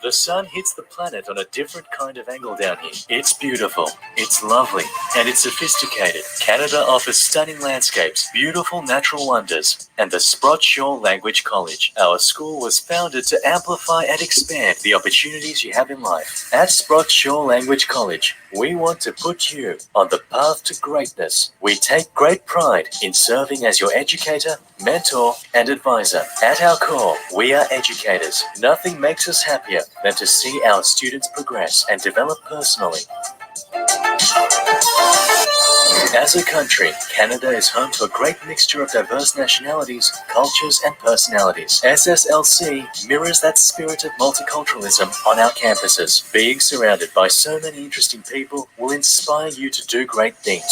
The sun hits the planet on a different kind of angle down here. It's beautiful, it's lovely, and it's sophisticated. Canada offers stunning landscapes, beautiful natural wonders, and the Sprott Language College. Our school was founded to amplify and expand the opportunities you have in life. At Sprott Language College, we want to put you on the path to greatness. We take great pride in serving as your educator, mentor, and advisor. At our core, we are educators. Nothing makes us happier than to see our students progress and develop personally. As a country, Canada is home to a great mixture of diverse nationalities, cultures, and personalities. SSLC mirrors that spirit of multiculturalism on our campuses. Being surrounded by so many interesting people will inspire you to do great things.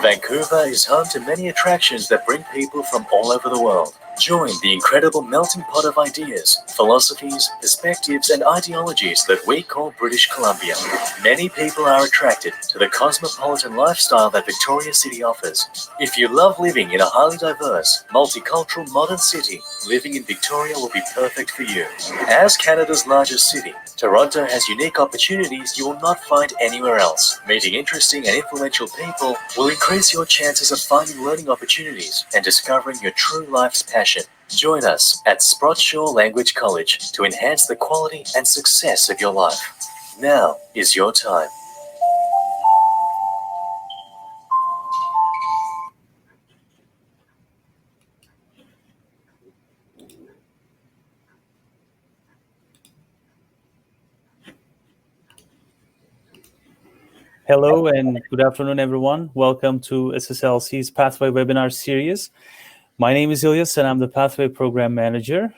Vancouver is home to many attractions that bring people from all over the world. Join the incredible melting pot of ideas, philosophies, perspectives, and ideologies that we call British Columbia. Many people are attracted to the cosmopolitan lifestyle that Victoria City offers. If you love living in a highly diverse, multicultural, modern city, living in Victoria will be perfect for you. As Canada's largest city, Toronto has unique opportunities you will not find anywhere else. Meeting interesting and influential people will increase your chances of finding learning opportunities and discovering your true life's passion. Join us at Sprott Language College to enhance the quality and success of your life. Now is your time. Hello and good afternoon, everyone. Welcome to SSLC's Pathway webinar series. My name is Ilyas and I'm the Pathway Program Manager,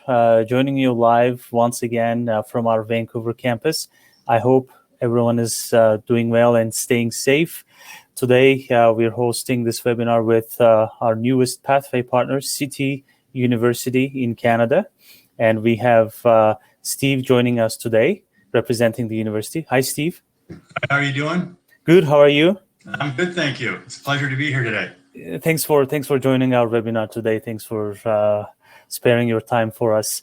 joining you live once again from our Vancouver campus. I hope everyone is doing well and staying safe. Today, we're hosting this webinar with our newest Pathway partner, CityU University in Canada. And we have Steve joining us today, representing the university. Hi, Steve. How are you doing? Good. How are you? I'm good, thank you. It's a pleasure to be here today. Thanks for joining our webinar today. Thanks for sparing your time for us.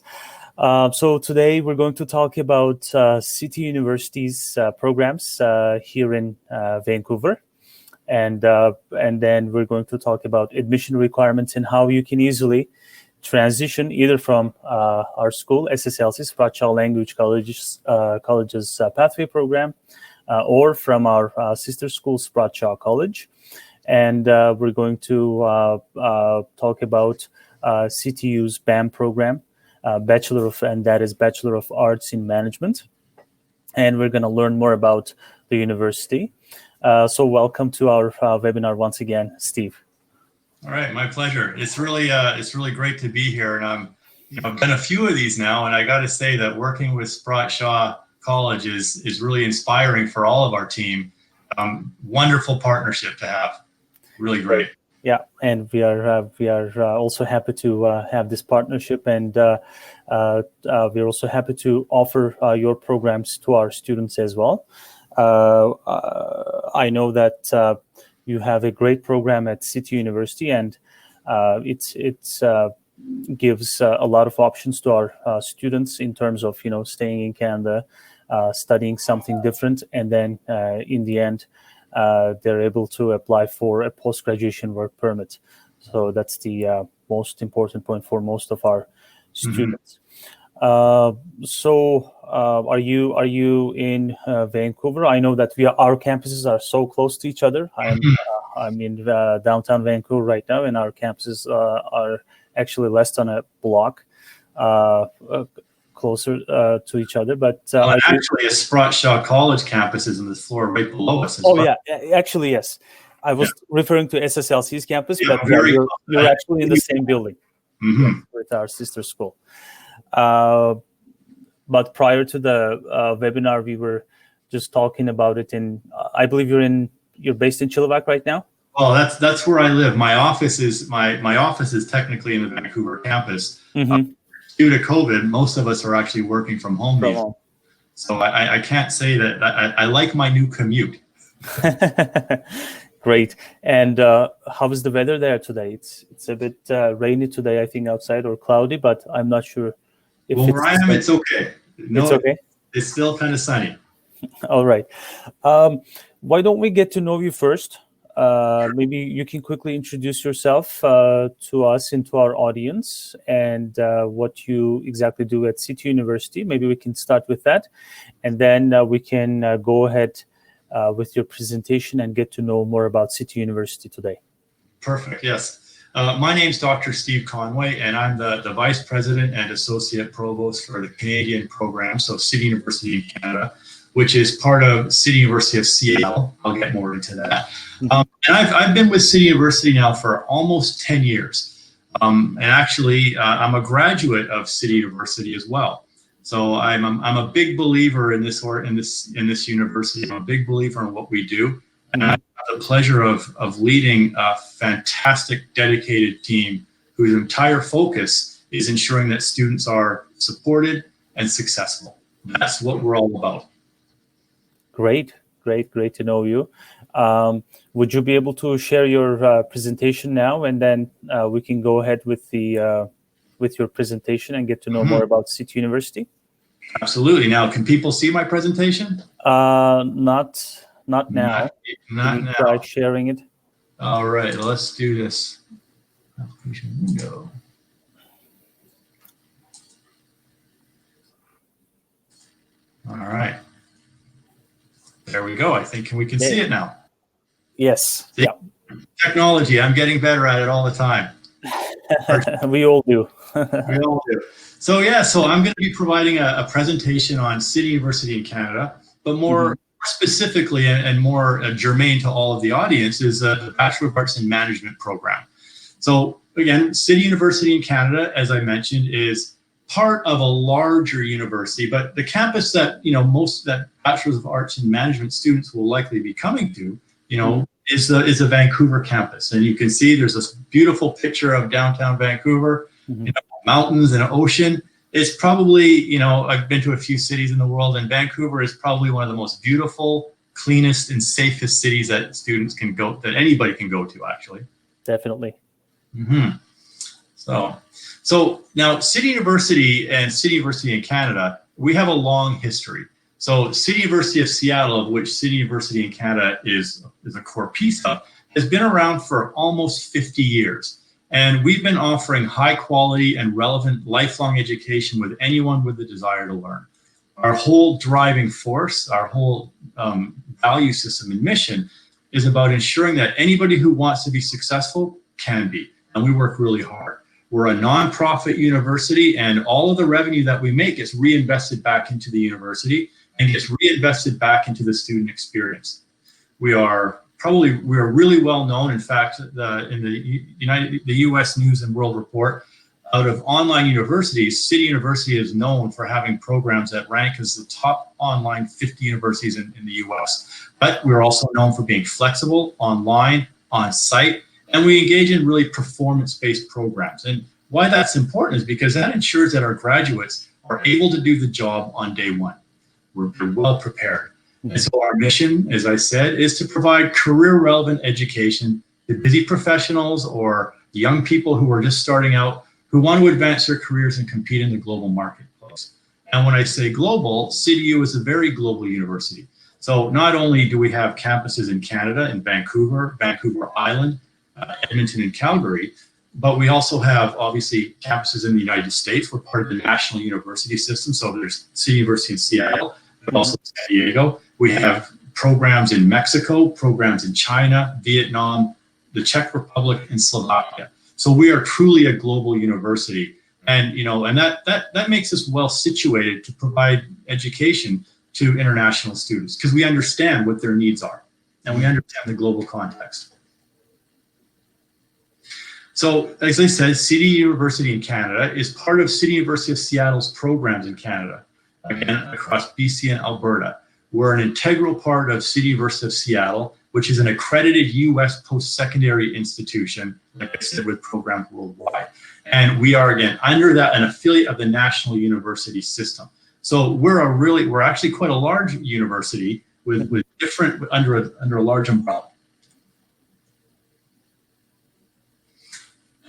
So today we're going to talk about CityU University's programs here in Vancouver, and then we're going to talk about admission requirements and how you can easily transition either from our school, SSLC, Sprott Language College's Pathway program, or from our sister school, Sprott College. And we're going to talk about CityU's BAM program, Bachelor of Arts in Management. And we're going to learn more about the university. So welcome to our webinar once again, Steve. All right, my pleasure. It's really great to be here, and I've done a few of these now, and I got to say that working with Sprott College is really inspiring for all of our team. Wonderful partnership to have. Really great. Yeah, and we are also happy to have this partnership, and we're also happy to offer your programs to our students as well. I know that you have a great program at CityU University, and it's gives a lot of options to our students in terms of staying in Canada, studying something different, and then in the end they're able to apply for a post-graduation work permit. So that's the most important point for most of our students. So are you in Vancouver? I know that our campuses are so close to each other. I'm in downtown Vancouver right now, and our campuses are actually less than a block closer to each other. But actually, a Sprott College campus is in the floor right below us. Yeah, actually, yes. I was referring to SSLC's campus, but you're actually in the same building with our sister school. But prior to the webinar, we were just talking about it. And I believe you're based in Chilliwack right now. Well, that's where I live. My office is my office is technically in the Vancouver campus. Due to COVID, most of us are actually working from home. So I can't say that I like my new commute. Great. And how is the weather there today? It's a bit rainy today, I think, outside, or cloudy, but I'm not sure If Well, where I am, it's okay. No, it's okay. It's still kind of sunny. All right. Why don't we get to know you first? Maybe you can quickly introduce yourself to us and to our audience, and what you exactly do at CityU University. Maybe we can start with that, and then we can go ahead with your presentation and get to know more about CityU University today. Perfect. Yes. My name's Dr. Steve Conway, and I'm the Vice President and Associate Provost for the Canadian program, so City University in Canada, which is part of City University of Seattle. I'll get more into that. And I've been with City University now for almost 10 years. And actually, I'm a graduate of City University as well. So I'm a big believer in this university. I'm a big believer in what we do. And I have the pleasure of leading a fantastic, dedicated team whose entire focus is ensuring that students are supported and successful. That's what we're all about. Great to know you. Would you be able to share your presentation now, and then we can go ahead with your presentation and get to know more about CityU University? Absolutely. Now, can people see my presentation? Not now. Not now. Try sharing it. All right, let's do this. Application window. All right. There we go. I think we can see it now. Yes. See? Yeah. Technology. I'm getting better at it all the time. We all do. We all do. So I'm going to be providing a presentation on City University in Canada, but more specifically and more germane to all of the audience is the Bachelor of Arts in Management program. So again, City University in Canada, as I mentioned, is part of a larger university, but the campus that that Bachelor of Arts in Management students will likely be coming to, is the Vancouver campus. And you can see there's this beautiful picture of downtown Vancouver, mountains and an ocean. It's probably, I've been to a few cities in the world, and Vancouver is probably one of the most beautiful, cleanest, and safest cities that students can go, that anybody can go to, actually. Definitely. So now City University and City University in Canada, we have a long history. So City University of Seattle, of which City University in Canada is a core piece of, has been around for almost 50 years. And we've been offering high quality and relevant lifelong education with anyone with the desire to learn. Our whole driving force, our whole value system and mission is about ensuring that anybody who wants to be successful can be. And we work really hard. We're a nonprofit university, and all of the revenue that we make is reinvested back into the university and gets reinvested back into the student experience. We are really well known. In fact, in the U.S. News and World Report, out of online universities, City University is known for having programs that rank as the top online 50 universities in the U.S. But we're also known for being flexible, online, on-site, and we engage in really performance-based programs. And why that's important is because that ensures that our graduates are able to do the job on day one. We're well prepared. And so our mission, as I said, is to provide career-relevant education to busy professionals or young people who are just starting out, who want to advance their careers and compete in the global marketplace. And when I say global, CityU is a very global university. So not only do we have campuses in Canada, in Vancouver, Vancouver Island, Edmonton and Calgary, but we also have obviously campuses in the United States. We're part of the national university system. So there's City University in Seattle, but also San Diego. We have programs in Mexico, programs in China, Vietnam, the Czech Republic, and Slovakia. So we are truly a global university. And, and that makes us well situated to provide education to international students because we understand what their needs are and we understand the global context. So, as I said, City University in Canada is part of City University of Seattle's programs in Canada, again, across BC and Alberta. We're an integral part of City University of Seattle, which is an accredited U.S. post-secondary institution, like I said, with programs worldwide. And we are, again, under that, an affiliate of the National University System. So we're actually quite a large university with different, under a large umbrella.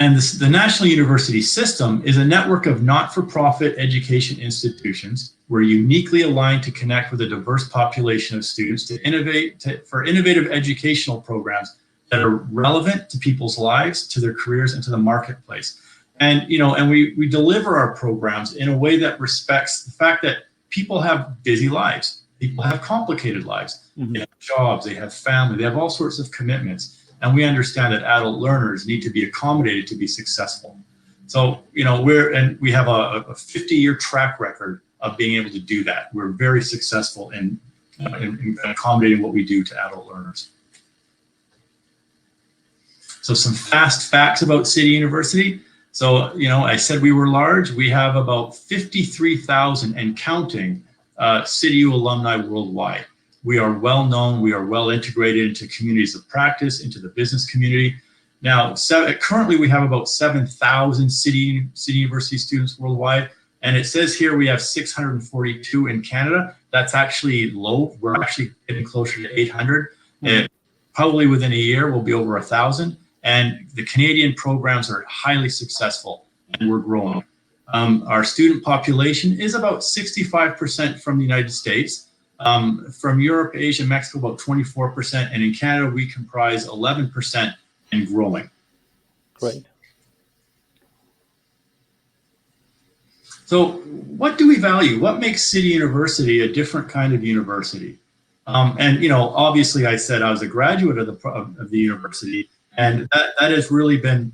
And the National University System is a network of not-for-profit education institutions. We're uniquely aligned to connect with a diverse population of students for innovative educational programs that are relevant to people's lives, to their careers, and to the marketplace. And we deliver our programs in a way that respects the fact that people have busy lives. People have complicated lives. Mm-hmm. They have jobs, they have family, they have all sorts of commitments. And we understand that adult learners need to be accommodated to be successful. So, we have a 50-year track record of being able to do that. We're very successful in accommodating what we do to adult learners. So some fast facts about City University. So, I said we were large. We have about 53,000 and counting CityU alumni worldwide. We are well known, we are well integrated into communities of practice, into the business community. Now, currently we have about 7,000 City University students worldwide, and it says here we have 642 in Canada. That's actually low. We're actually getting closer to 800. And probably within a year, we'll be over 1,000. And the Canadian programs are highly successful, and we're growing. Our student population is about 65% from the United States. From Europe, Asia, Mexico, about 24%, and in Canada, we comprise 11% and growing. Great. So what do we value? What makes City University a different kind of university? Obviously I said I was a graduate of the university, and that has really been,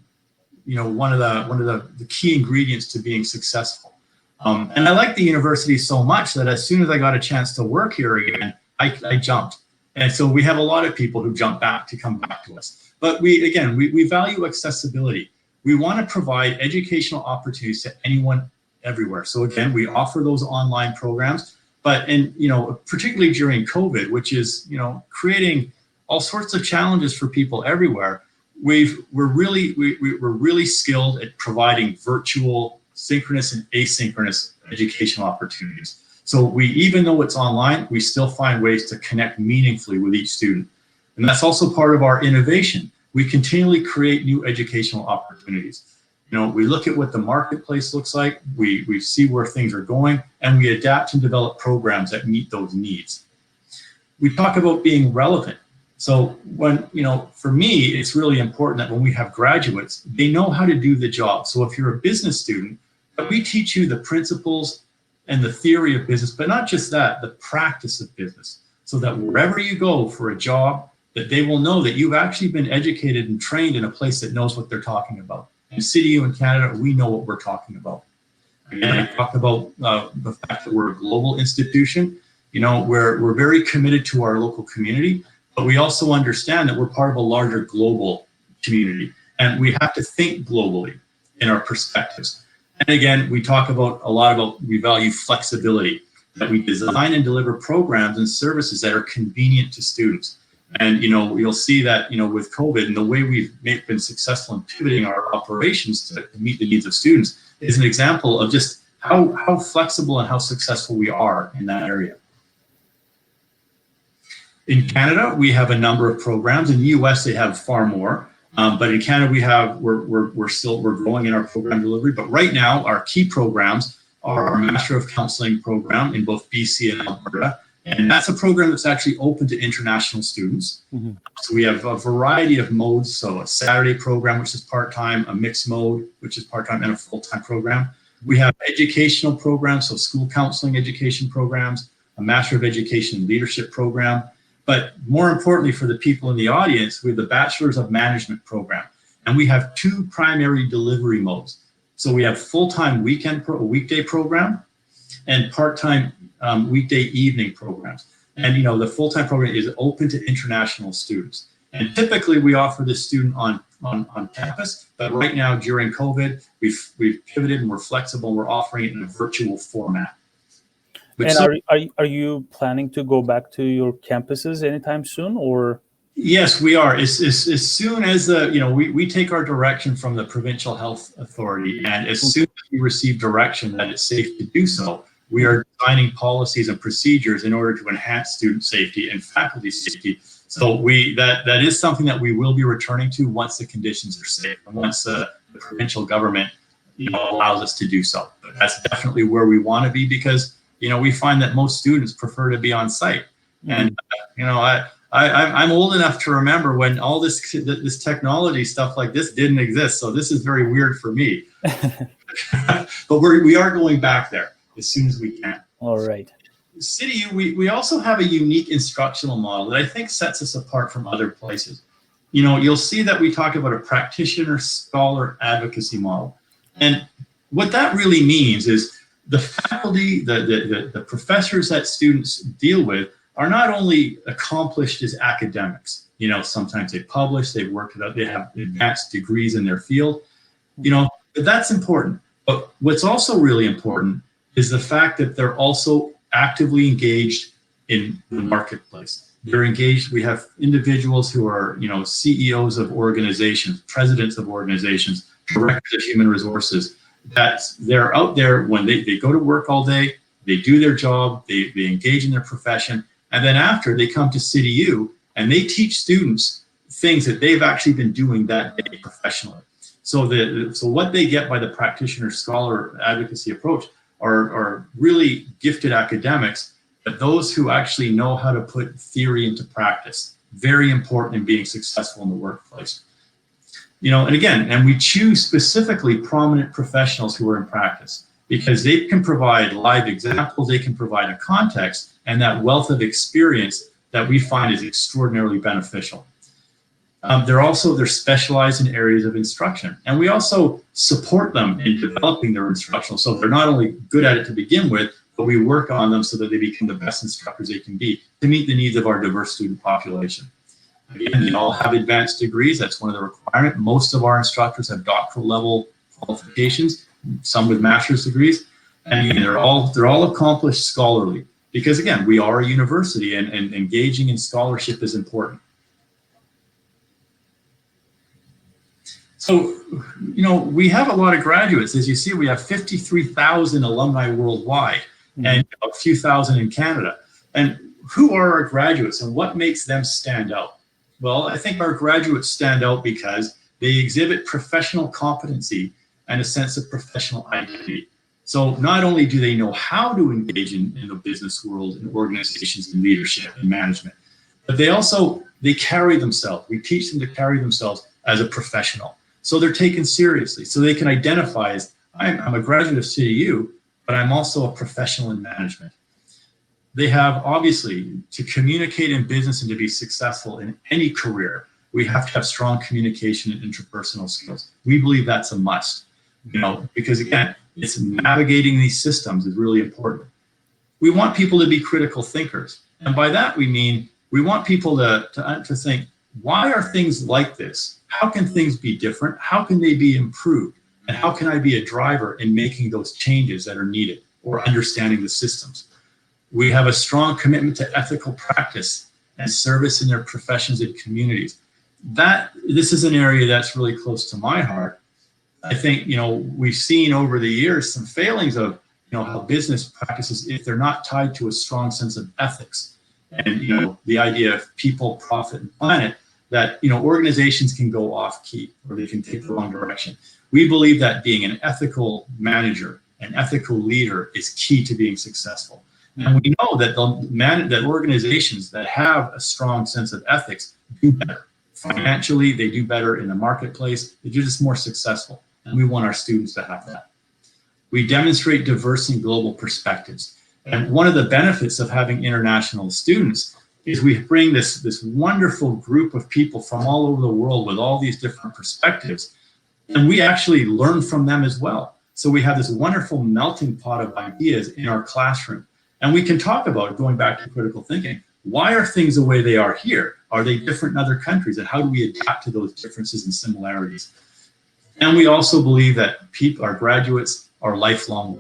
one of the key ingredients to being successful. And I like the university so much that as soon as I got a chance to work here again, I jumped. And so we have a lot of people who come back to us. But we value accessibility. We want to provide educational opportunities to anyone, everywhere. So again, we offer those online programs, but particularly during COVID, which is, creating all sorts of challenges for people everywhere. We're really skilled at providing virtual, synchronous and asynchronous educational opportunities. So even though it's online, we still find ways to connect meaningfully with each student. And that's also part of our innovation. We continually create new educational opportunities. We look at what the marketplace looks like, we see where things are going, and we adapt and develop programs that meet those needs. We talk about being relevant. So for me, it's really important that when we have graduates, they know how to do the job. So if you're a business student, we teach you the principles and the theory of business, but not just that, the practice of business, so that wherever you go for a job, that they will know that you've actually been educated and trained in a place that knows what they're talking about. In CityU in Canada, we know what we're talking about. Again, I talked about the fact that we're a global institution. We're very committed to our local community, but we also understand that we're part of a larger global community, and we have to think globally in our perspectives. And again, we talk we value flexibility, that we design and deliver programs and services that are convenient to students. And, you'll see that, with COVID and the way we've been successful in pivoting our operations to meet the needs of students is an example of just how flexible and how successful we are in that area. In Canada, we have a number of programs. In the US, they have far more. But in Canada, we're growing in our program delivery. But right now, our key programs are our Master of Counseling program in both BC and Alberta. And that's a program that's actually open to international students. Mm-hmm. So we have a variety of modes. So a Saturday program, which is part-time, a mixed mode, which is part-time, and a full-time program. We have educational programs, so school counseling education programs, a Master of Education Leadership program. But more importantly for the people in the audience, we have the Bachelor's of Management program. And we have two primary delivery modes. So we have full-time weekday program and part-time weekday evening programs. And the full-time program is open to international students. And typically we offer this student on campus, but right now during COVID, we've pivoted and we're flexible and we're offering it in a virtual format. And are you planning to go back to your campuses anytime soon, or? Yes, we are. As soon as we take our direction from the Provincial Health Authority, and as soon as we receive direction that it's safe to do so, we are designing policies and procedures in order to enhance student safety and faculty safety. So that is something that we will be returning to once the conditions are safe and once the provincial government, allows us to do so. But that's definitely where we want to be because, we find that most students prefer to be on site. And, I'm old enough to remember when all this technology stuff like this didn't exist. So this is very weird for me. But we are going back there as soon as we can. All right. CityU, we also have a unique instructional model that I think sets us apart from other places. You'll see that we talk about a practitioner-scholar advocacy model. And what that really means is the faculty, the professors that students deal with are not only accomplished as academics. Sometimes they publish, they've worked it out, they have advanced degrees in their field, but that's important. But what's also really important is the fact that they're also actively engaged in the marketplace. They're engaged. We have individuals who are, CEOs of organizations, presidents of organizations, directors of human resources, that they're out there when they go to work all day, they do their job, they engage in their profession, and then after they come to CityU and they teach students things that they've actually been doing that day professionally. So what they get by the practitioner-scholar advocacy approach are really gifted academics, but those who actually know how to put theory into practice. Very important in being successful in the workplace. And we choose specifically prominent professionals who are in practice because they can provide live examples, they can provide a context, and that wealth of experience that we find is extraordinarily beneficial. They're specialized in areas of instruction, and we also support them in developing their instructional. So they're not only good at it to begin with, but we work on them so that they become the best instructors they can be to meet the needs of our diverse student population. Again, they all have advanced degrees. That's one of the requirements. Most of our instructors have doctoral level qualifications, some with master's degrees, and again, they're all accomplished scholarly. Because again, we are a university, and engaging in scholarship is important. So, we have a lot of graduates. As you see, we have 53,000 alumni worldwide and a few thousand in Canada. And who are our graduates and what makes them stand out? Well, I think our graduates stand out because they exhibit professional competency and a sense of professional identity. So not only do they know how to engage in the business world, in organizations, in leadership and management, but they carry themselves. We teach them to carry themselves as a professional. So they're taken seriously. So they can identify as, I'm a graduate of CityU, but I'm also a professional in management. They have, obviously, to communicate in business and to be successful in any career, we have to have strong communication and interpersonal skills. We believe that's a must, because again, it's navigating these systems is really important. We want people to be critical thinkers. And by that, we mean, we want people to think, why are things like this? How can things be different? How can they be improved? And how can I be a driver in making those changes that are needed or understanding the systems? We have a strong commitment to ethical practice and service in their professions and communities. This is an area that's really close to my heart. I think, we've seen over the years some failings of, how business practices, if they're not tied to a strong sense of ethics and, the idea of people, profit, and planet, that, organizations can go off key or they can take the wrong direction. We believe that being an ethical manager, an ethical leader is key to being successful. And we know that that organizations that have a strong sense of ethics do better. Financially, they do better in the marketplace. They're just more successful. And we want our students to have that. We demonstrate diverse and global perspectives. And one of the benefits of having international students is we bring this wonderful group of people from all over the world with all these different perspectives. And we actually learn from them as well. So we have this wonderful melting pot of ideas in our classroom. And we can talk about, going back to critical thinking, why are things the way they are here? Are they different in other countries? And how do we adapt to those differences and similarities? And we also believe that our graduates are lifelong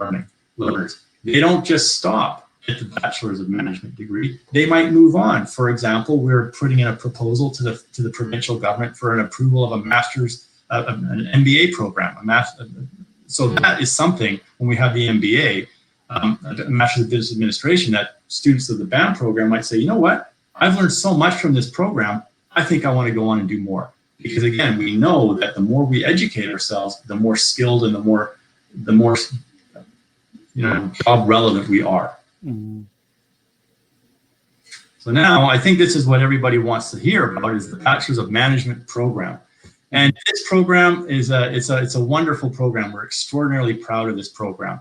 learners. They don't just stop at the Bachelor's of Management degree. They might move on. For example, we're putting in a proposal to the provincial government for an approval of an MBA program. So that is something, when we have the MBA, a Master's of Business Administration, that students of the BAM program might say, you know what, I've learned so much from this program, I think I want to go on and do more. Because again, we know that the more we educate ourselves, the more skilled and the more job relevant we are. Mm-hmm. So now I think this is what everybody wants to hear about, is the Bachelor's of Management program. And this program is it's a wonderful program. We're extraordinarily proud of this program.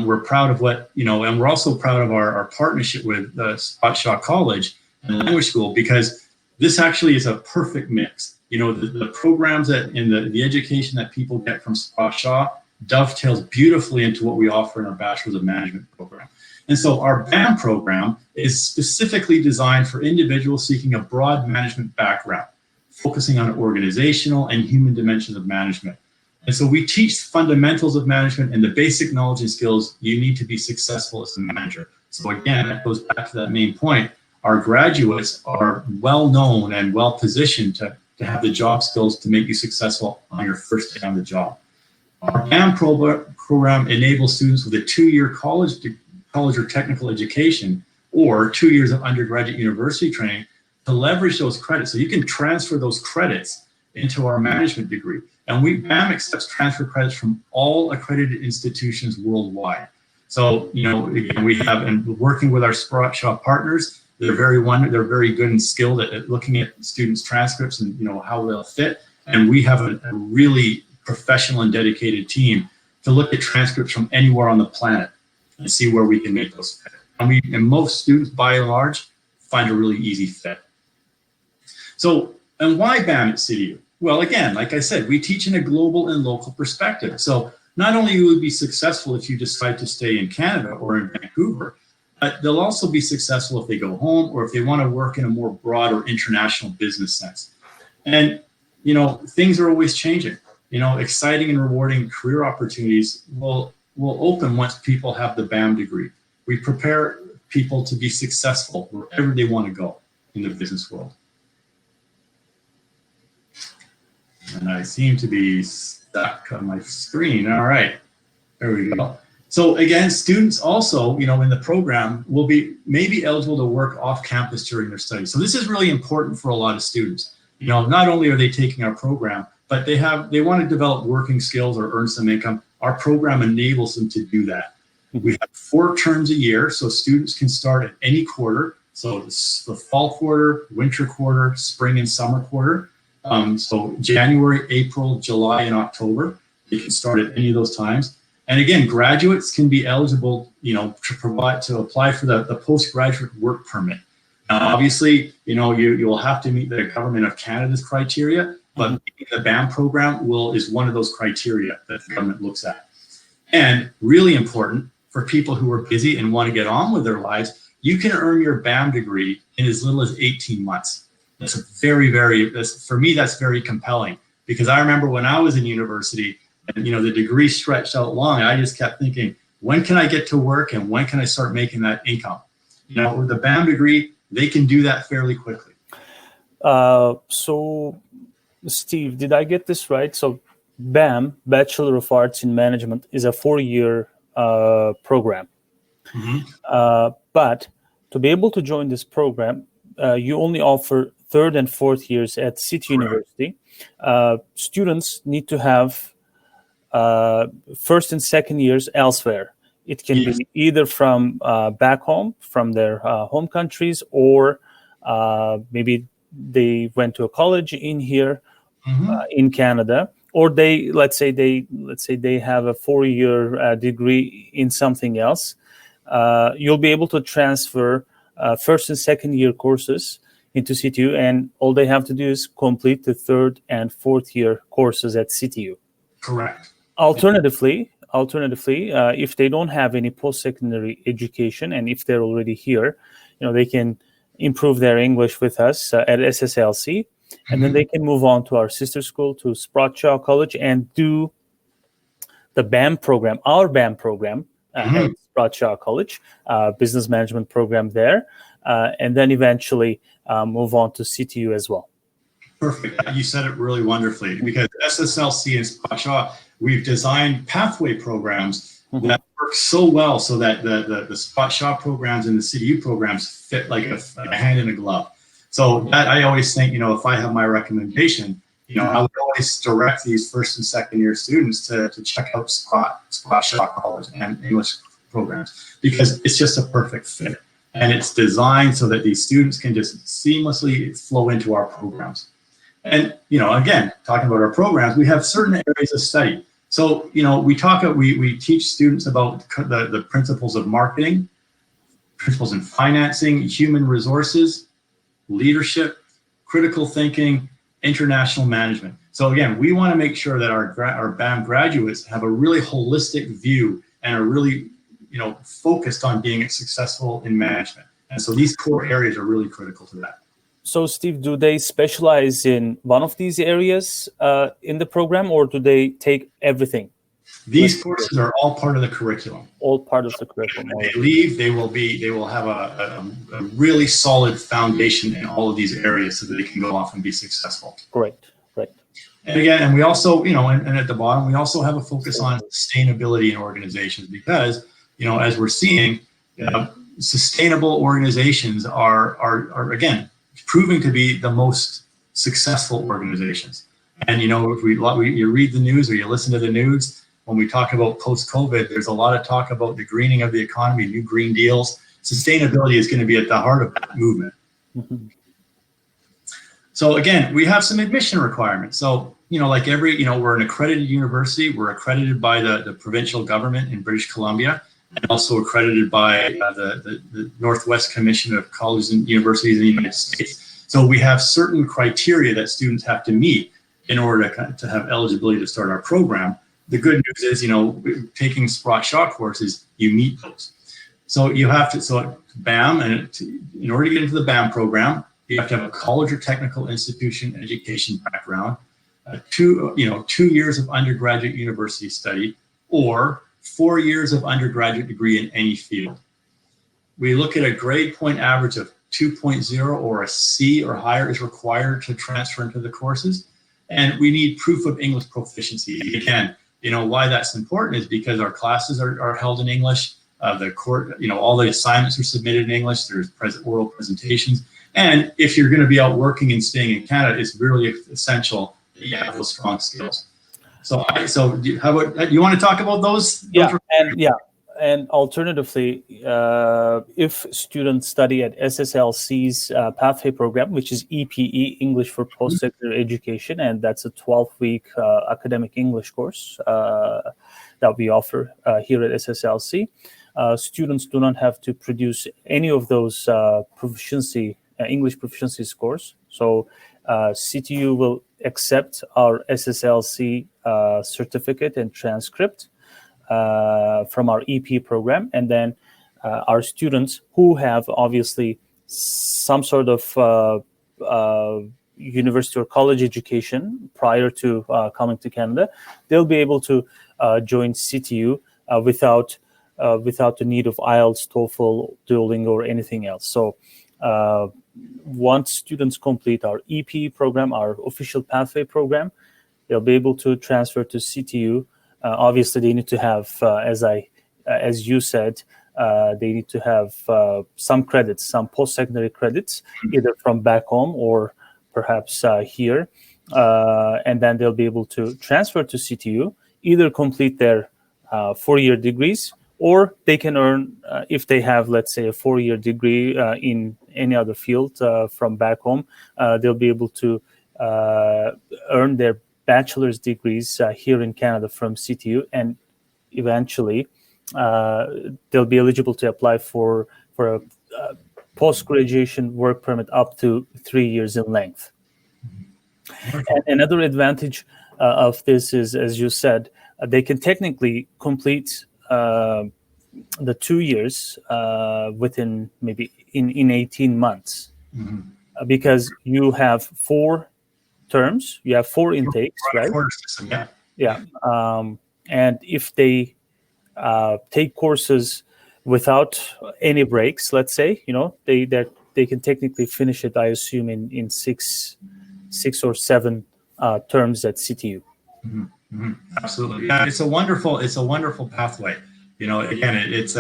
We're proud of what, and we're also proud of our partnership with Sprott College and Language School, because this actually is a perfect mix. The programs and the education that people get from Sprott dovetails beautifully into what we offer in our Bachelor's of Management program. And so our BAM program is specifically designed for individuals seeking a broad management background, focusing on organizational and human dimensions of management. And so we teach fundamentals of management and the basic knowledge and skills you need to be successful as a manager. So again, that goes back to that main point. Our graduates are well known and well positioned to have the job skills to make you successful on your first day on the job. Our BAM program enables students with a 2-year college or technical education or 2 years of undergraduate university training to leverage those credits. So you can transfer those credits into our management degree. And BAM accepts transfer credits from all accredited institutions worldwide. So, again, we have, and working with our Sprott partners, they're very good and skilled at looking at students' transcripts and, how they'll fit. And we have a really professional and dedicated team to look at transcripts from anywhere on the planet and see where we can make those fit. And most students, by and large, find a really easy fit. So, and why BAM at CityU? Well, again, like I said, we teach in a global and local perspective. So not only will you be successful if you decide to stay in Canada or in Vancouver, but they'll also be successful if they go home or if they want to work in a more broad or international business sense. And, things are always changing. Exciting and rewarding career opportunities will open once people have the BAM degree. We prepare people to be successful wherever they want to go in the business world. And I seem to be stuck on my screen. All right, there we go. So again, students also, in the program will be maybe eligible to work off campus during their studies. So this is really important for a lot of students. Not only are they taking our program, but they want to develop working skills or earn some income. Our program enables them to do that. We have 4 terms a year, so students can start at any quarter. So the fall quarter, winter quarter, spring and summer quarter. So January, April, July, and October, they can start at any of those times. And again, graduates can be eligible, to apply for the postgraduate work permit. Now, obviously, you'll have to meet the Government of Canada's criteria, but the BAM program is one of those criteria that the government looks at. And really important for people who are busy and want to get on with their lives, you can earn your BAM degree in as little as 18 months. That's for me, that's very compelling, because I remember when I was in university and, the degree stretched out long, I just kept thinking, when can I get to work and when can I start making that income? With the BAM degree, they can do that fairly quickly. So, Steve, did I get this right? So BAM, Bachelor of Arts in Management, is a 4-year program. But to be able to join this program, you only offer 3rd and 4th years at CityU University. Students need to have 1st and 2nd years elsewhere. It can be either from back home, from their home countries, or maybe they went to a college in here in Canada, or let's say they have a 4-year degree in something else. You'll be able to transfer 1st and 2nd year courses into CityU, and all they have to do is complete the 3rd and 4th year courses at CityU. Correct. Alternatively, if they don't have any post-secondary education, and if they're already here, they can improve their English with us at SSLC, and then they can move on to our sister school, to Sprott College, and do the BAM program, our BAM program at Sprott College, business management program there, and then eventually move on to CityU as well. Perfect. You said it really wonderfully, because SSLC and Sprott, we've designed pathway programs that work so well so that the Sprott programs and the CityU programs fit like a hand in a glove. So that I always think, if I have my recommendation, I would always direct these first and second year students to check out Sprott Shaw College and English programs, because it's just a perfect fit. And it's designed so that these students can just seamlessly flow into our programs. And, again, talking about our programs, we have certain areas of study. So, we teach students about the principles of marketing, principles in financing, human resources, leadership, critical thinking, international management. So again, we want to make sure that our BAM graduates have a really holistic view and are really, focused on being successful in management. And so these core areas are really critical to that. So Steve, do they specialize in one of these areas in the program, or do they take everything? These courses are all part of the curriculum. All part of the curriculum. When they leave, they will have a really solid foundation in all of these areas so that they can go off and be successful. Great. And again, we also, and at the bottom, we also have a focus on sustainability in organizations, because, as we're seeing, sustainable organizations are again, proving to be the most successful organizations. And, if you read the news or you listen to the news, when we talk about post-COVID, there's a lot of talk about the greening of the economy, new green deals. Sustainability is going to be at the heart of that movement. Mm-hmm. So again, we have some admission requirements. So, like we're an accredited university. We're accredited by the provincial government in British Columbia, and also accredited by the Northwest Commission of Colleges and Universities in the United States. So we have certain criteria that students have to meet in order to have eligibility to start our program. The good news is, taking Sprott Shaw courses, you meet those. So you have to, BAM, and in order to get into the BAM program, you have to have a college or technical institution education background, 2 years of undergraduate university study, or 4 years of undergraduate degree in any field. We look at a grade point average of 2.0 or a C or higher is required to transfer into the courses. And we need proof of English proficiency. Again, why that's important is because our classes are held in English. All the assignments are submitted in English. There's oral presentations. And if you're going to be out working and staying in Canada, it's really essential that you have those strong skills. So you want to talk about those? And alternatively, if students study at SSLC's pathway program, which is EPE, English for Post-Secondary Education, and that's a 12-week academic English course that we offer here at SSLC, students do not have to produce any of those English proficiency scores. So CityU will accept our SSLC certificate and transcript from our EP program, and then our students who have obviously some sort of university or college education prior to coming to Canada, they'll be able to join CityU without the need of IELTS, TOEFL, Duolingo, or anything else. So once students complete our EP program, our official pathway program, they'll be able to transfer to CityU. Obviously, they need to have, as you said, they need to have some credits, some post-secondary credits, either from back home or perhaps here. And then they'll be able to transfer to CityU, either complete their 4-year degrees, or they can earn, if they have, let's say, a 4-year degree in any other field from back home, they'll be able to earn their bachelor's degrees here in Canada from CityU, and eventually they'll be eligible to apply for a post-graduation work permit up to 3 years in length. And another advantage of this is, as you said, they can technically complete the 2 years within maybe in 18 months, because you have 4 terms, you have 4 intakes, right? And if they take courses without any breaks, let's say, they can technically finish it, I assume, in 6 or 7 terms at CityU. Absolutely, yeah. It's a wonderful pathway. Again, it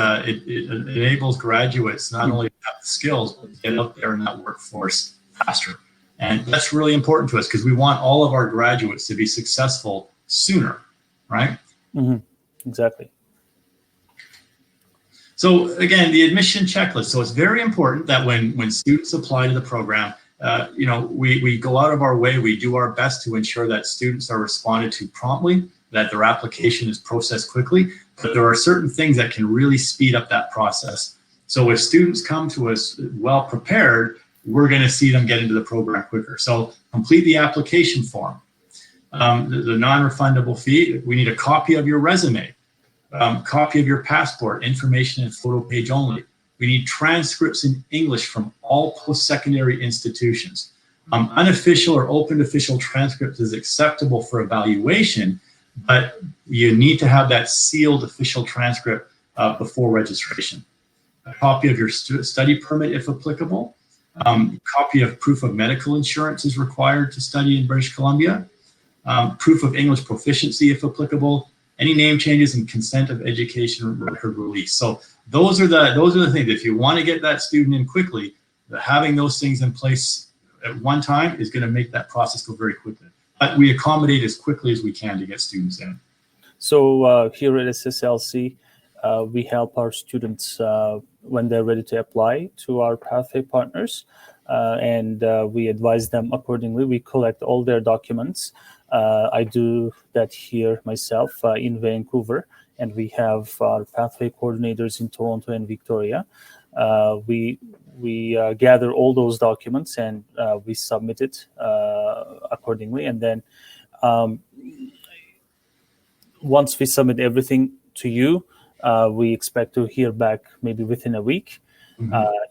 enables graduates not only to have the skills, but to get out there in that workforce faster. And that's really important to us because we want all of our graduates to be successful sooner, right? Mm-hmm. Exactly. So again, the admission checklist. So it's very important that when students apply to the program, we go out of our way, we do our best to ensure that students are responded to promptly, that their application is processed quickly, but there are certain things that can really speed up that process. So if students come to us well prepared, we're going to see them get into the program quicker. So complete the application form. The non-refundable fee, we need a copy of your resume, copy of your passport, information and photo page only. We need transcripts in English from all post-secondary institutions. Unofficial or open official transcripts is acceptable for evaluation, but you need to have that sealed official transcript before registration. A copy of your study permit if applicable. Copy of proof of medical insurance is required to study in British Columbia. Proof of English proficiency if applicable. Any name changes and consent of education record release. So those are the things. If you want to get that student in quickly, having those things in place at one time is going to make that process go very quickly. But we accommodate as quickly as we can to get students in. So here at SSLC, we help our students when they're ready to apply to our pathway partners, and we advise them accordingly. We collect all their documents. I do that here myself in Vancouver, and we have our pathway coordinators in Toronto and Victoria. We gather all those documents and we submit it accordingly. And then once we submit everything to you, we expect to hear back maybe within a week,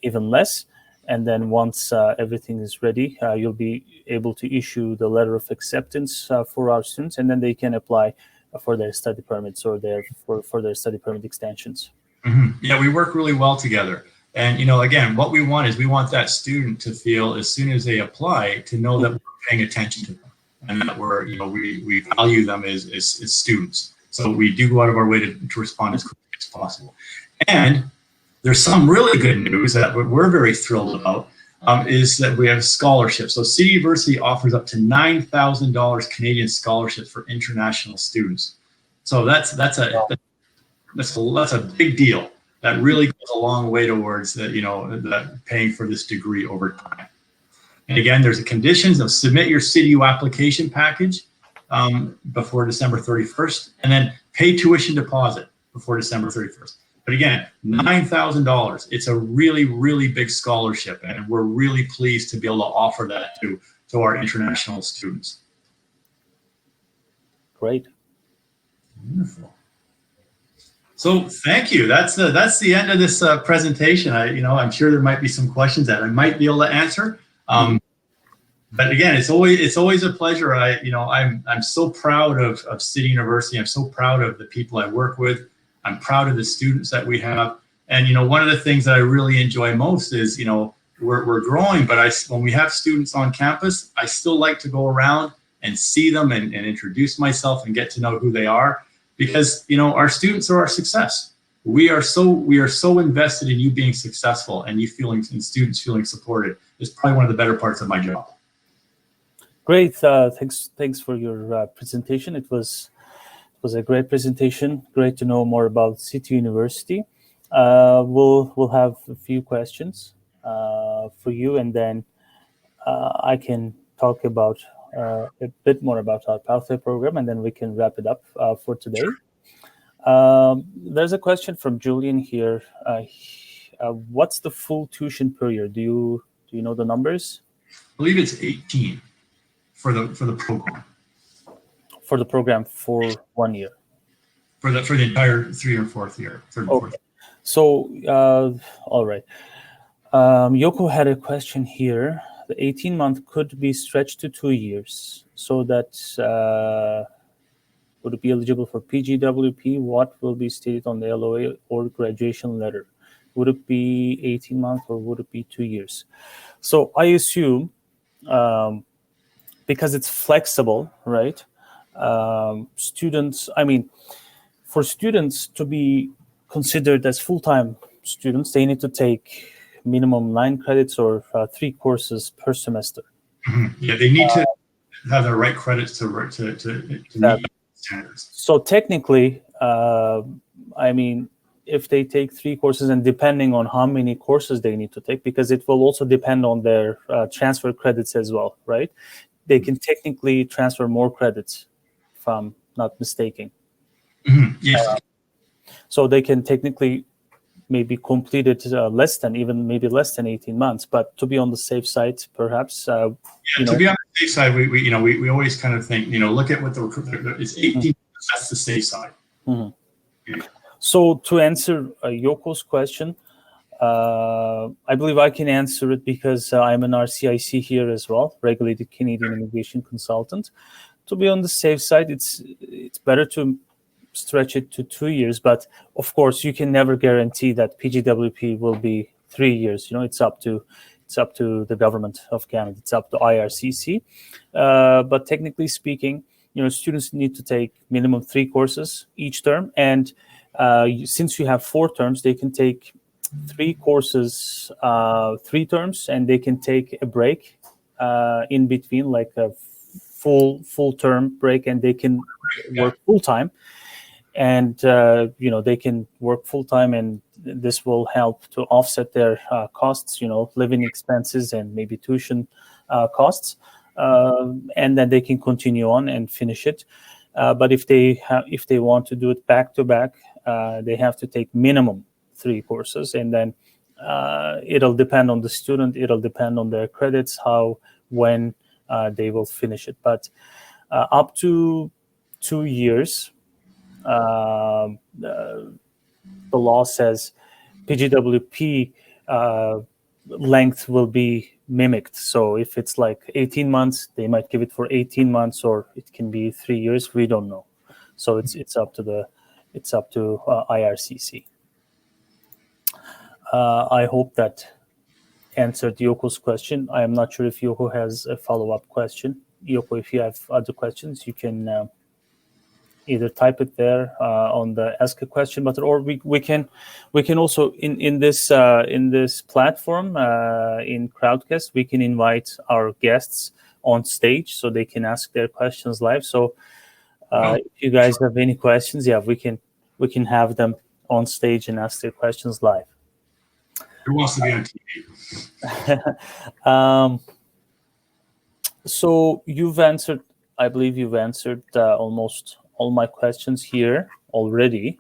even less. And then once everything is ready, you'll be able to issue the letter of acceptance for our students, and then they can apply for their study permits or for their study permit extensions. Yeah, we work really well together. And, again, what we want is we want that student to feel as soon as they apply to know that we're paying attention to them and that we value them as students. So we do go out of our way to respond as quickly as possible. And there's some really good news that we're very thrilled about, is that we have scholarships. So City University offers up to $9,000 Canadian scholarships for international students. So that's a big deal. That really goes a long way towards that paying for this degree over time. And again, there's the conditions of submit your CityU application package before December 31st, and then pay tuition deposit before December 31st. But again, $9,000. It's a really, really big scholarship, and we're really pleased to be able to offer that to our international students. Great. Wonderful. So thank you. That's the end of this presentation. I'm sure there might be some questions that I might be able to answer. But again, it's always a pleasure. I'm so proud of City University. I'm so proud of the people I work with. I'm proud of the students that we have. And one of the things that I really enjoy most is we're growing, but when we have students on campus, I still like to go around and see them and introduce myself and get to know who they are. Because our students are our success. We are so invested in you being successful and students feeling supported. It's probably one of the better parts of my job. Great. Thanks for your presentation. It was a great presentation. Great to know more about City University. We'll have a few questions for you, and then I can talk about a bit more about our pathway program, and then we can wrap it up for today. There's a question from Julian here. What's the full tuition per year? Do you know the numbers? I believe it's 18 for the program. For the program for 1 year. For the entire 3rd and 4th year. Third and fourth. So all right. Yoko had a question here. The 18-month could be stretched to 2 years, so that would it be eligible for PGWP? What will be stated on the LOA or graduation letter? Would it be 18 months or would it be 2 years? So I assume because it's flexible, right? For students to be considered as full-time students, they need to take minimum 9 credits or 3 courses per semester. Yeah, they need to have the right credits to meet standards. So technically, I mean, if they take 3 courses, and depending on how many courses they need to take, because it will also depend on their transfer credits as well, right? They can technically transfer more credits, if I'm not mistaken. Yes. So they can technically maybe complete it less than 18 months, but to be on the safe side, perhaps. To be on the safe side, we always kind of think, look at what it's 18. That's the safe side. So to answer Yoko's question, I believe I can answer it because I'm an RCIC here as well, Regulated Canadian Immigration Consultant. To be on the safe side, it's better to stretch it to 2 years, but of course you can never guarantee that PGWP will be 3 years. It's up to the government of Canada. It's up to IRCC. But technically speaking, students need to take minimum 3 courses each term, and since you have 4 terms, they can take 3 courses, 3 terms, and they can take a break in between, like a full term break, and they can work full time. And they can work full time, and this will help to offset their costs, living expenses and maybe tuition costs, and then they can continue on and finish it. But if they want to do it back to back, they have to take minimum 3 courses, and then it'll depend on the student. It'll depend on their credits, when they will finish it. But up to 2 years. The law says PGWP length will be mimicked. So if it's like 18 months, they might give it for 18 months, or it can be 3 years. We don't know. So it's up to IRCC. I hope that answered Yoko's question. I am not sure if Yoko has a follow-up question. Yoko, if you have other questions, you can either type it there on the ask a question button, or we can also in this platform in Crowdcast, we can invite our guests on stage so they can ask their questions live. So if you guys have any questions, we can have them on stage and ask their questions live. Who wants to be on TV? So I believe you've answered almost all my questions here already.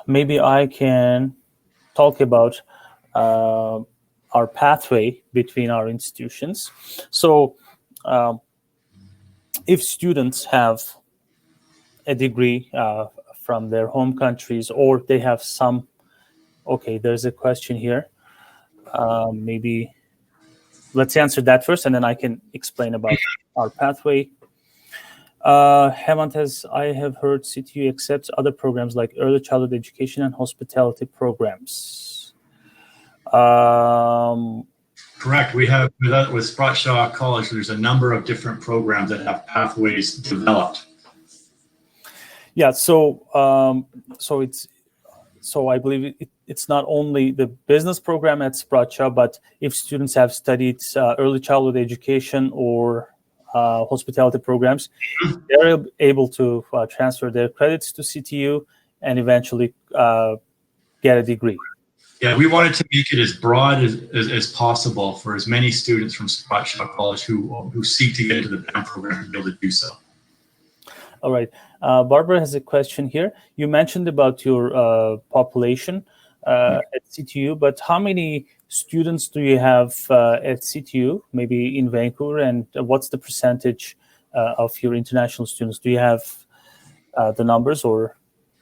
Maybe I can talk about our pathway between our institutions. So if students have a degree from their home countries, or they have some, there's a question here. Maybe let's answer that first, and then I can explain about our pathway. Hemant I have heard CityU accepts other programs like early childhood education and hospitality programs. Correct. We have with Sprott Shaw College, there's a number of different programs that have pathways developed. Yeah, so I believe it's not only the business program at Sprott Shaw, but if students have studied early childhood education or hospitality programs, they're able to transfer their credits to CityU and eventually get a degree. Yeah, we wanted to make it as broad as possible for as many students from Sprott Shaw College who seek to get into the BAM program to be able to do so. All right. Barbara has a question here. You mentioned about your population at CityU, but how many students do you have at CityU, maybe in Vancouver, and what's the percentage of your international students? Do you have the numbers, or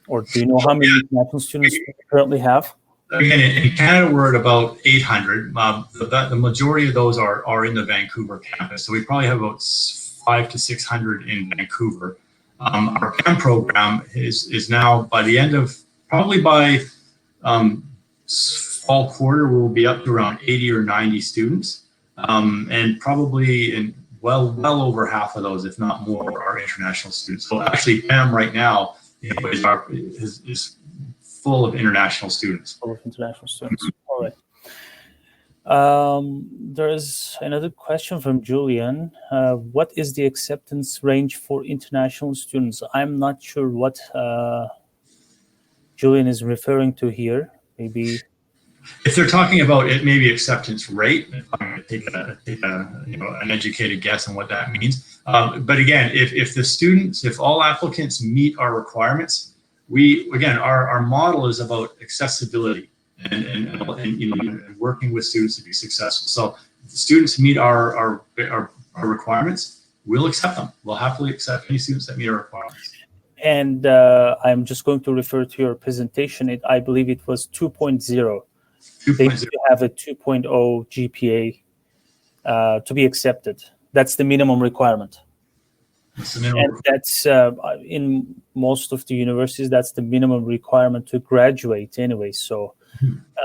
do you know how many international students you currently have? Again, in Canada, we're at about 800. The majority of those are in the Vancouver campus, so we probably have about 500 to 600 in Vancouver. Our PAM program is now, by the end of, probably by fall quarter, we'll be up to around 80 or 90 students. And probably well over half of those, if not more, are international students. So actually PAM right now is full of international students. Full of international students. All right. There's another question from Julian. What is the acceptance range for international students? I'm not sure what Julian is referring to here. Maybe if they're talking about it, maybe acceptance rate. I'm going to take an educated guess on what that means. But again, if all applicants meet our requirements, our model is about accessibility and working with students to be successful. So if the students meet our requirements, we'll accept them. We'll happily accept any students that meet our requirements. And I'm just going to refer to your presentation. I believe it was 2.0. They need to have a 2.0 GPA to be accepted. That's the minimum requirement. And that's in most of the universities, that's the minimum requirement to graduate anyway. So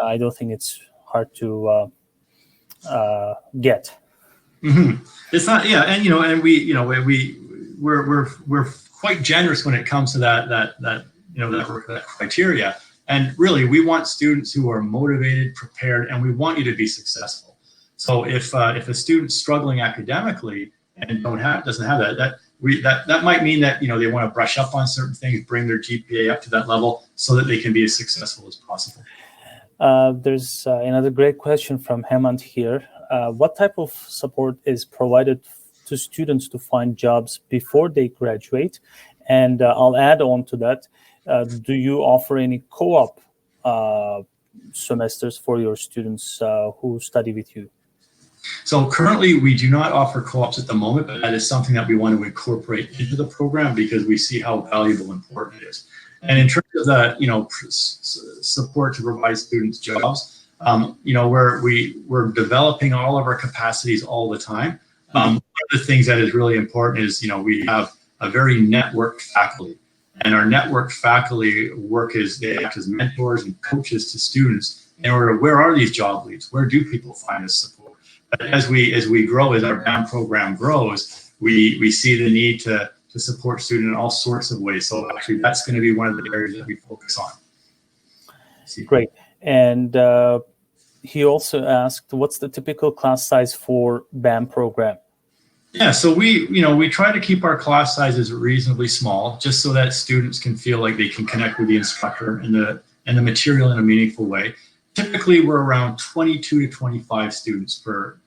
I don't think it's hard to get. Mm-hmm. It's not, yeah, and we're quite generous when it comes to that criteria. And really, we want students who are motivated, prepared, and we want you to be successful. So if a student's struggling academically and doesn't have that might mean that they want to brush up on certain things, bring their GPA up to that level, so that they can be as successful as possible. There's another great question from Hemant here. What type of support is provided to students to find jobs before they graduate? And I'll add on to that. Do you offer any co-op semesters for your students who study with you? So currently, we do not offer co-ops at the moment, but that is something that we want to incorporate into the program because we see how valuable and important it is. And in terms of the support to provide students jobs, we're developing all of our capacities all the time. One of the things that is really important is we have a very networked faculty. And our network faculty they act as mentors and coaches to students in order to, where are these job leads? Where do people find this support? But as we grow, as our BAM program grows, we see the need to support students in all sorts of ways. So actually, that's going to be one of the areas that we focus on. Great. And he also asked, what's the typical class size for BAM program? Yeah, so we try to keep our class sizes reasonably small, just so that students can feel like they can connect with the instructor and the material in a meaningful way. Typically, we're around 22 to 25 students per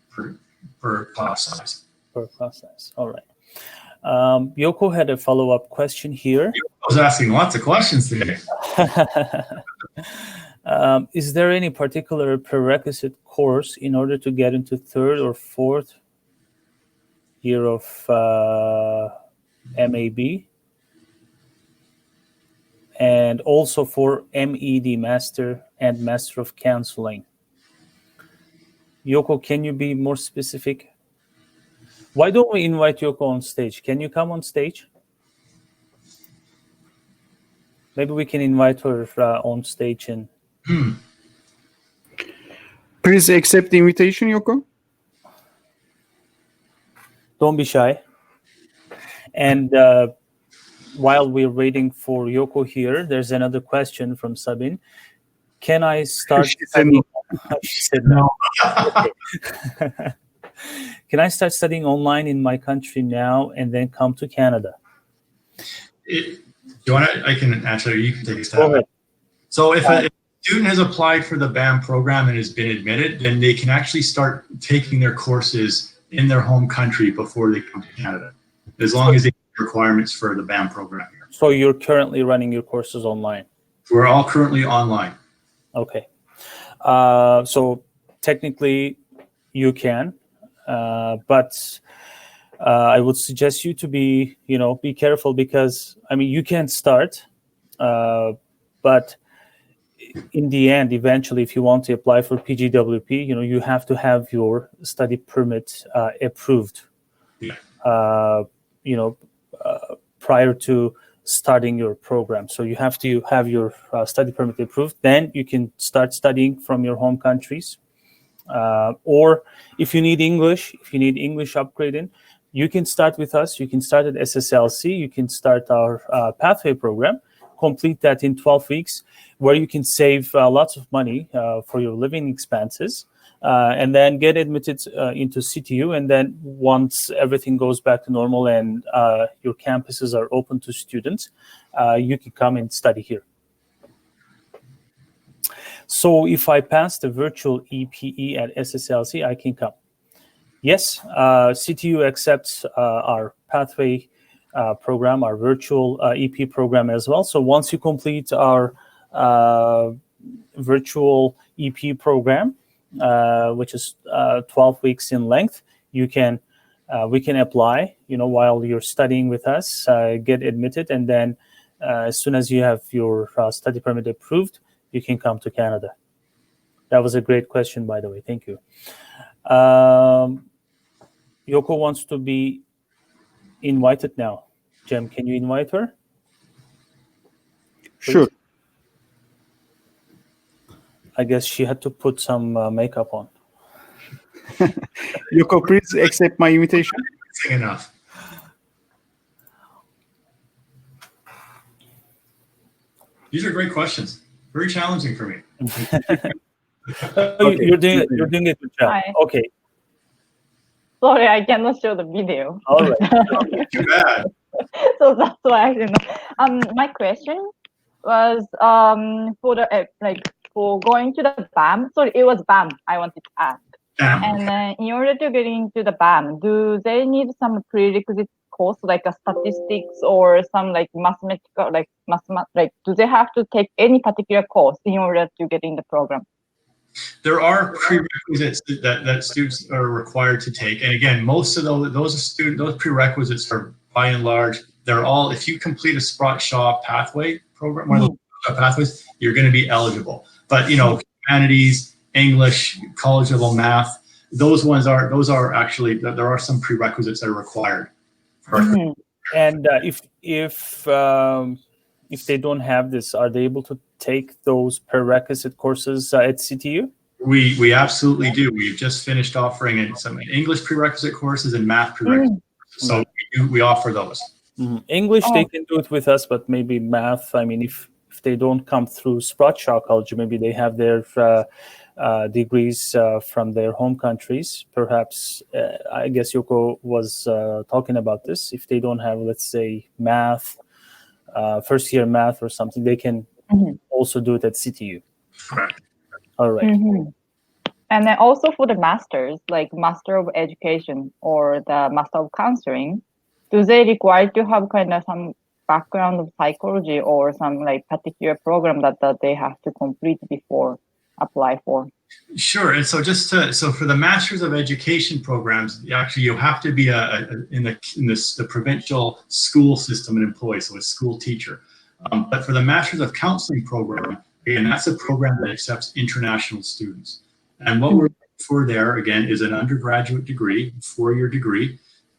class size. Per class size. All right. Yoko had a follow-up question here. Yoko was asking lots of questions today. Is there any particular prerequisite course in order to get into third or fourth year of MAB, and also for MED, Master and Master of Counseling? Yoko, can you be more specific? Why don't we invite Yoko on stage? Can you come on stage? Maybe we can invite her on stage and. Please accept the invitation, Yoko. Don't be shy. And while we're waiting for Yoko here, there's another question from Sabine. Can I start studying? She said no. Can I start studying online in my country now and then come to Canada? Do you want to? I can answer. You can take a stab. Go ahead. So if a student has applied for the BAM program and has been admitted, then they can actually start taking their courses in their home country before they come to Canada, as long as they meet requirements for the BAM program here. So you're currently running your courses online? We're all currently online. Okay. So technically you can, but I would suggest you to be careful, because you can start, but in the end, eventually, if you want to apply for PGWP, you have to have your study permit approved, prior to starting your program. So you have to have your study permit approved. Then you can start studying from your home countries. Or if you need English upgrading, you can start with us. You can start at SSLC. You can start our pathway program. Complete that in 12 weeks, where you can save lots of money for your living expenses. and then get admitted into CityU. And then once everything goes back to normal and your campuses are open to students, you can come and study here. So if I pass the virtual EPE at SSLC, I can come. Yes, CityU accepts our pathway program, our virtual EP program as well. So once you complete our virtual EP program, which is 12 weeks in length, we can apply, while you're studying with us, get admitted, and then as soon as you have your study permit approved, you can come to Canada. That was a great question, by the way. Thank you. Yoko wants to be invited now. Jem, can you invite her? Please? Sure. I guess she had to put some makeup on. Yoko, please accept my invitation. Enough. These are great questions. Very challenging for me. Okay. You're doing a good job. Hi. Okay. Sorry, I cannot show the video. All right. Too bad. So that's why I didn't know. My question was for going to the BAM. Sorry, it was BAM I wanted to ask. And in order to get into the BAM, do they need some prerequisite course like a statistics or some like mathematical, do they have to take any particular course in order to get in the program? There are prerequisites that students are required to take, and again, most of those prerequisites are by and large, they're all, if you complete a Sprott Shaw pathway program, one of those pathways, you're going to be eligible. But humanities, English, college level math, those are actually, there are some prerequisites that are required. And if they don't have this, are they able to take those prerequisite courses at CityU? We absolutely do. We've just finished offering some English prerequisite courses and math prerequisite courses. So we offer those. English, they can do it with us, but maybe math, I mean, if they don't come through Sprott Shaw College, maybe they have their degrees from their home countries. Perhaps, I guess Yoko was talking about this. If they don't have, let's say, math, first year math or something, they can also do it at CityU. Correct. All right. And then also for the masters, like Master of Education or the Master of Counseling, do they require to have kind of some background of psychology or some like particular program that they have to complete before apply for? Sure. And so so for the Masters of Education programs, actually you have to be in the provincial school system an employee, so a school teacher. But for the Masters of Counseling program, again, that's a program that accepts international students. And what we're looking for there, again, is an undergraduate degree, 4-year degree.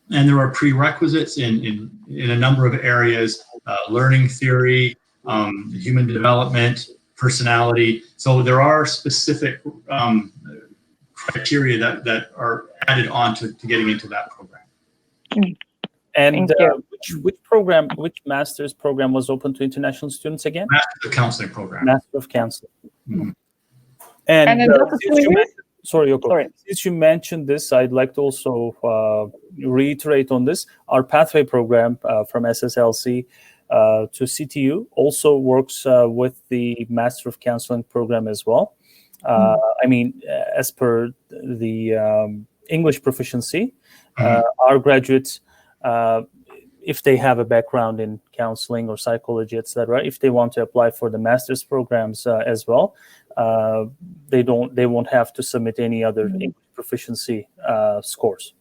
And there are prerequisites in a number of areas, learning theory, human development, personality. So there are specific criteria that are added on to getting into that program. And which master's program was open to international students again? Master of Counseling program. Master of Counseling. And then sorry, Yoko. Sorry. Since you mentioned this, I'd like to also reiterate on this. Our pathway program from SSLC to CityU also works with the Master of Counseling program as well. I mean, as per the English proficiency, our graduates, if they have a background in counseling or psychology, etc., if they want to apply for the master's programs as well, they won't have to submit any other English proficiency scores.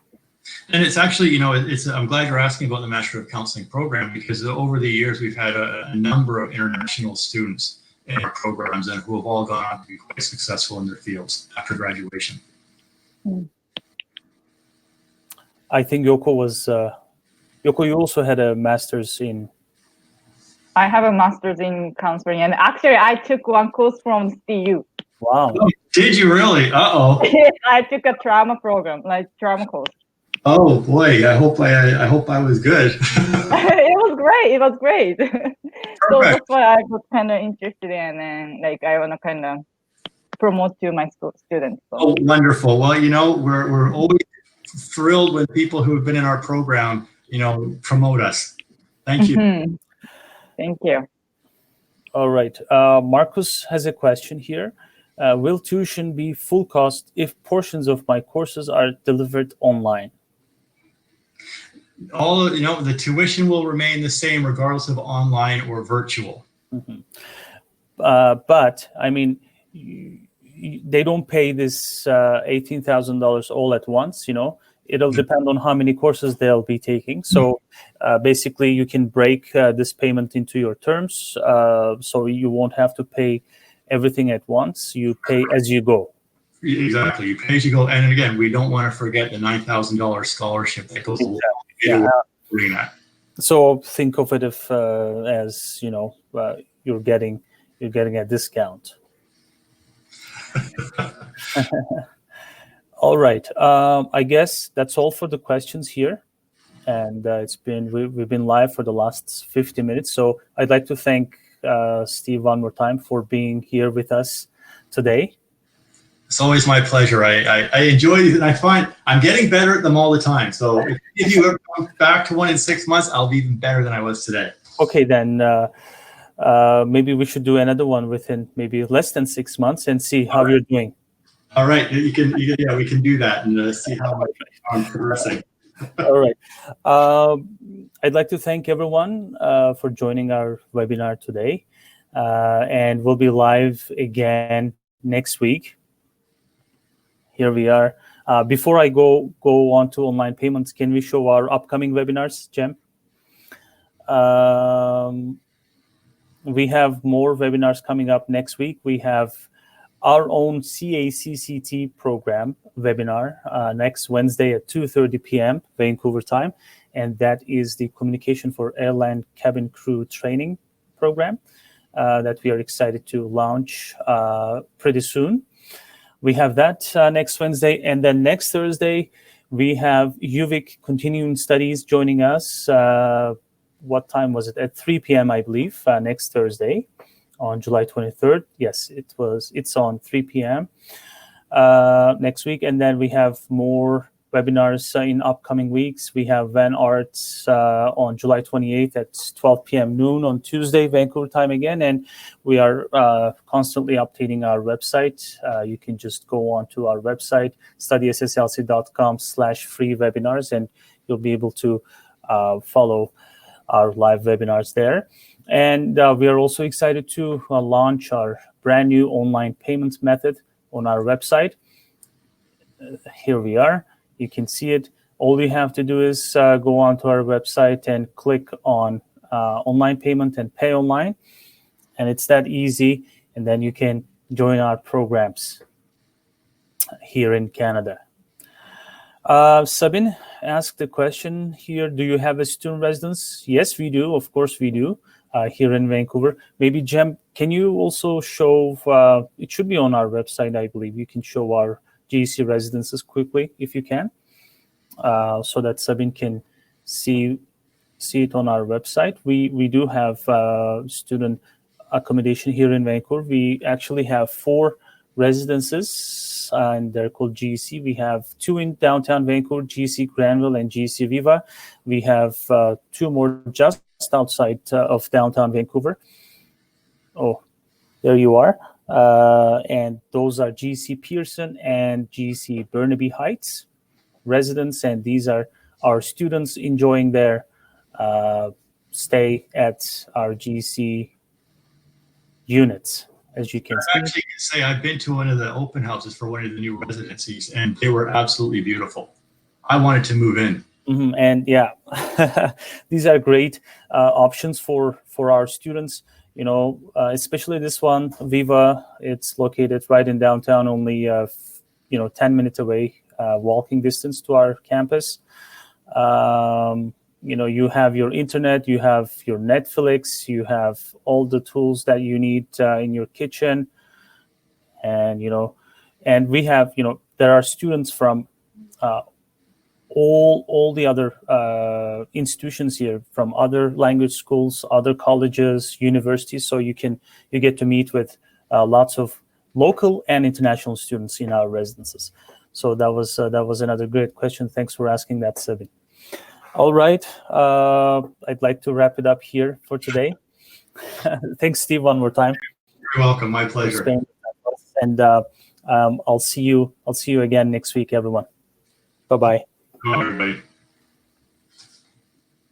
And it's actually, I'm glad you're asking about the Master of Counseling program, because over the years we've had a number of international students in our programs and who have all gone on to be quite successful in their fields after graduation. I think Yoko was. Yoko, you also had a master's in... I have a master's in counseling, and actually I took one course from CityU. Wow. Oh, did you really? Uh-oh. I took a trauma program, like trauma course. Oh boy, I hope I was good. It was great. So Perfect. that's why I was kind of interested in, and like I want to kind of promote to my school students. So. Oh, wonderful. Well, we're always thrilled when people who have been in our program, promote us. Thank you. Mm-hmm. Thank you. All right. Marcus has a question here. Will tuition be full cost if portions of my courses are delivered online? The tuition will remain the same regardless of online or virtual. Mm-hmm. But I mean, they don't pay this $18,000 all at once. It'll depend on how many courses they'll be taking. So basically, you can break this payment into your terms, so you won't have to pay everything at once. You pay as you go. Exactly, you pay as you go. And again, we don't want to forget the $9,000 scholarship that goes along with doing that. So think of it as you're getting a discount. All right. I guess that's all for the questions here, and we've been live for the last 50 minutes. So I'd like to thank Steve one more time for being here with us today. It's always my pleasure. I enjoy these, and I find I'm getting better at them all the time. So if you ever come back to one in 6 months, I'll be even better than I was today. Okay, then maybe we should do another one within maybe less than 6 months and see how you're doing. All right, we can do that and see how I'm progressing. All right. I'd like to thank everyone for joining our webinar today, and we'll be live again next week. Here we are. Before I go on to online payments, can we show our upcoming webinars, Jem? We have more webinars coming up next week. We have our own CACCT program webinar next Wednesday at 2:30 p.m. Vancouver time, and that is the Communication for Airline Cabin Crew Training program that we are excited to launch pretty soon. We have that next Wednesday, and then next Thursday we have UVic Continuing Studies joining us. What time was it? At 3 p.m. I believe next Thursday. On July 23rd. Yes, it's on 3 p.m. Next week. And then we have more webinars in upcoming weeks. We have Van Arts on July 28th at 12 p.m. noon on Tuesday, Vancouver time again. And we are constantly updating our website. You can just go on to our website, studySSLC.com/free webinars, and you'll be able to follow our live webinars there. And we are also excited to launch our brand new online payments method on our website. Here we are. You can see it. All you have to do is go onto our website and click on online payment and pay online. And it's that easy. And then you can join our programs here in Canada. Sabine asked the question here, do you have a student residence? Yes, we do. Of course, we do. Here in Vancouver. Maybe Jem, can you also show, it should be on our website, I believe. You can show our GEC residences quickly if you can, so that Sabine can see it on our website. We do have student accommodation here in Vancouver. We actually have 4 residences, and they're called GEC. We have 2 in downtown Vancouver, GEC Granville and GEC Viva. We have 2 more just outside of downtown Vancouver. Oh, there you are. And those are GEC Pearson and GEC Burnaby Heights residents, and these are our students enjoying their stay at our GEC units. As you can see. I actually can say I've been to one of the open houses for one of the new residencies, and they were absolutely beautiful. I wanted to move in. Mm-hmm. And yeah, these are great options for our students. Especially this one, Viva. It's located right in downtown, only 10 minutes away, walking distance to our campus. You have your internet, you have your Netflix, you have all the tools that you need in your kitchen, and and we have there are students from all the other institutions here, from other language schools, other colleges, universities. So you get to meet with lots of local and international students in our residences? So that was another great question. Thanks for asking that, Sevin. All right, I'd like to wrap it up here for today. Thanks, Steve, one more time. You're welcome. My pleasure. And I'll see you again next week, everyone. Bye-bye. Bye, everybody.